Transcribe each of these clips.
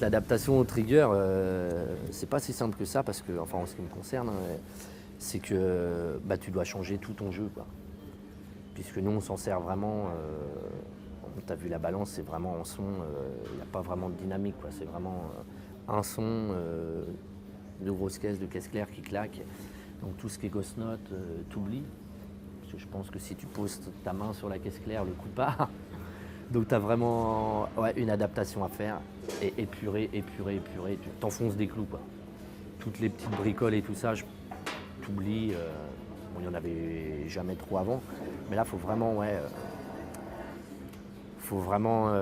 l'adaptation au trigger, c'est pas si simple que ça parce que, enfin en ce qui me concerne, c'est que tu dois changer tout ton jeu, quoi. Puisque nous on s'en sert vraiment, t'as vu la balance, c'est vraiment en son, il n'y a pas vraiment de dynamique, quoi. C'est vraiment un son, de grosses caisses, de caisse claire qui claquent. Donc tout ce qui est ghost note, t'oublies. Parce que je pense que si tu poses ta main sur la caisse claire, le coup part. Donc tu as vraiment une adaptation à faire et épurer. Tu t'enfonces des clous, quoi. Toutes les petites bricoles et tout ça, t'oublies. Il n'y en avait jamais trop avant. Mais là, il faut vraiment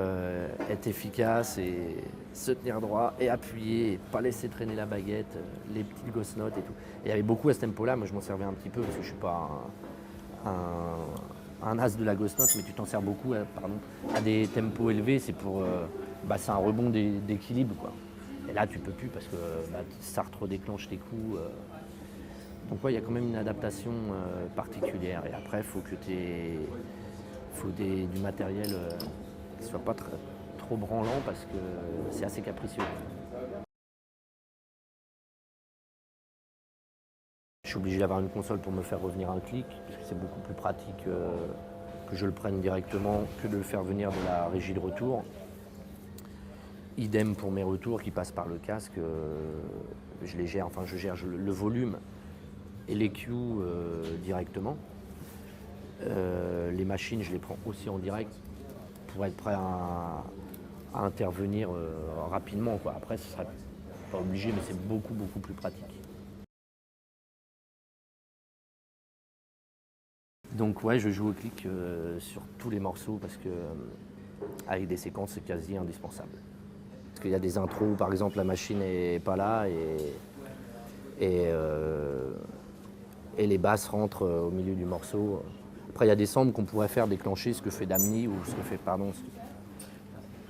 être efficace et se tenir droit et appuyer et pas laisser traîner la baguette, les petites ghost notes et tout. Et il y avait beaucoup à ce tempo-là. Moi, je m'en servais un petit peu parce que je suis pas un as de la ghost note, mais tu t'en sers beaucoup à des tempos élevés, c'est pour c'est un rebond d'équilibre, quoi. Et là tu peux plus parce que ça redéclenche tes coups. Donc il y a quand même une adaptation particulière. Et après faut du matériel qui soit pas trop branlant parce que c'est assez capricieux. Je suis obligé d'avoir une console pour me faire revenir un clic, parce que c'est beaucoup plus pratique que je le prenne directement que de le faire venir de la régie de retour. Idem pour mes retours qui passent par le casque, je gère le volume et les cues directement. Les machines, je les prends aussi en direct pour être prêt à intervenir rapidement, quoi. Après, ce sera pas obligé, mais c'est beaucoup plus pratique. Donc je joue au clic sur tous les morceaux parce que avec des séquences c'est quasi indispensable. Parce qu'il y a des intros où par exemple la machine n'est pas là et les basses rentrent au milieu du morceau. Après il y a des samples qu'on pourrait faire déclencher, ce que fait Damni ou ce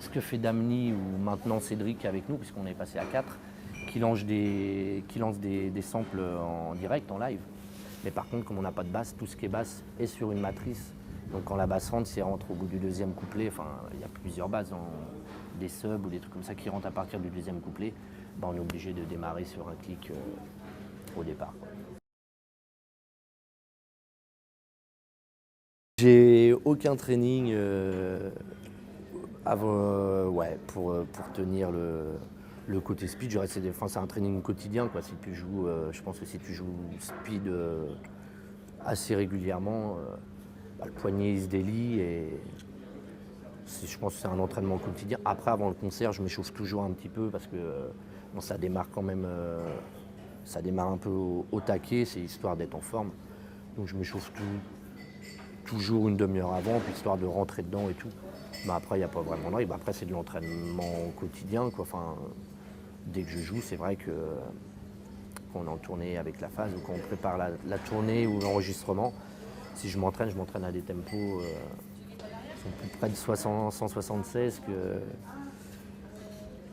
que fait Damni ou maintenant Cédric avec nous, puisqu'on est passé à 4, qui lance des samples en direct, en live. Mais par contre, comme on n'a pas de basse, tout ce qui est basse est sur une matrice. Donc quand la basse rentre, si elle rentre au bout du deuxième couplet, il y a plusieurs basses, des subs ou des trucs comme ça qui rentrent à partir du deuxième couplet, on est obligé de démarrer sur un clic au départ. J'ai aucun training pour tenir le côté speed. C'est un training quotidien, quoi. Si tu joues, je pense que si tu joues speed assez régulièrement, le poignet il se délie et je pense que c'est un entraînement quotidien. Après, avant le concert, je m'échauffe toujours un petit peu parce que ça démarre quand même, ça démarre un peu au taquet, c'est histoire d'être en forme. Donc je m'échauffe toujours une demi-heure avant, puis histoire de rentrer dedans et tout. Mais après, il n'y a pas vraiment de règle. Après, c'est de l'entraînement quotidien, quoi. Dès que je joue, c'est vrai que quand on est en tournée avec la phase ou quand on prépare la tournée ou l'enregistrement, si je m'entraîne à des tempos qui sont plus près de 176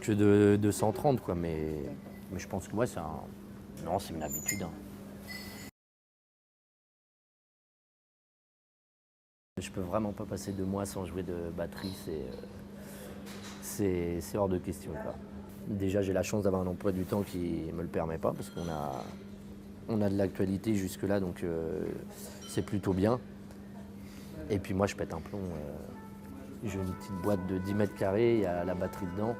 que de 230, quoi. Mais je pense que c'est une habitude. Je peux vraiment pas passer 2 mois sans jouer de batterie, c'est hors de question, quoi. Déjà, j'ai la chance d'avoir un emploi du temps qui me le permet pas, parce qu'on a de l'actualité jusque-là, donc c'est plutôt bien. Et puis moi, je pète un plomb. J'ai une petite boîte de 10 mètres carrés, il y a la batterie dedans.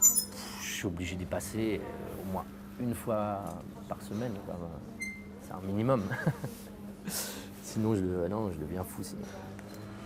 Je suis obligé d'y passer au moins une fois par semaine, quoi. C'est un minimum. Sinon, je deviens fou. Sinon.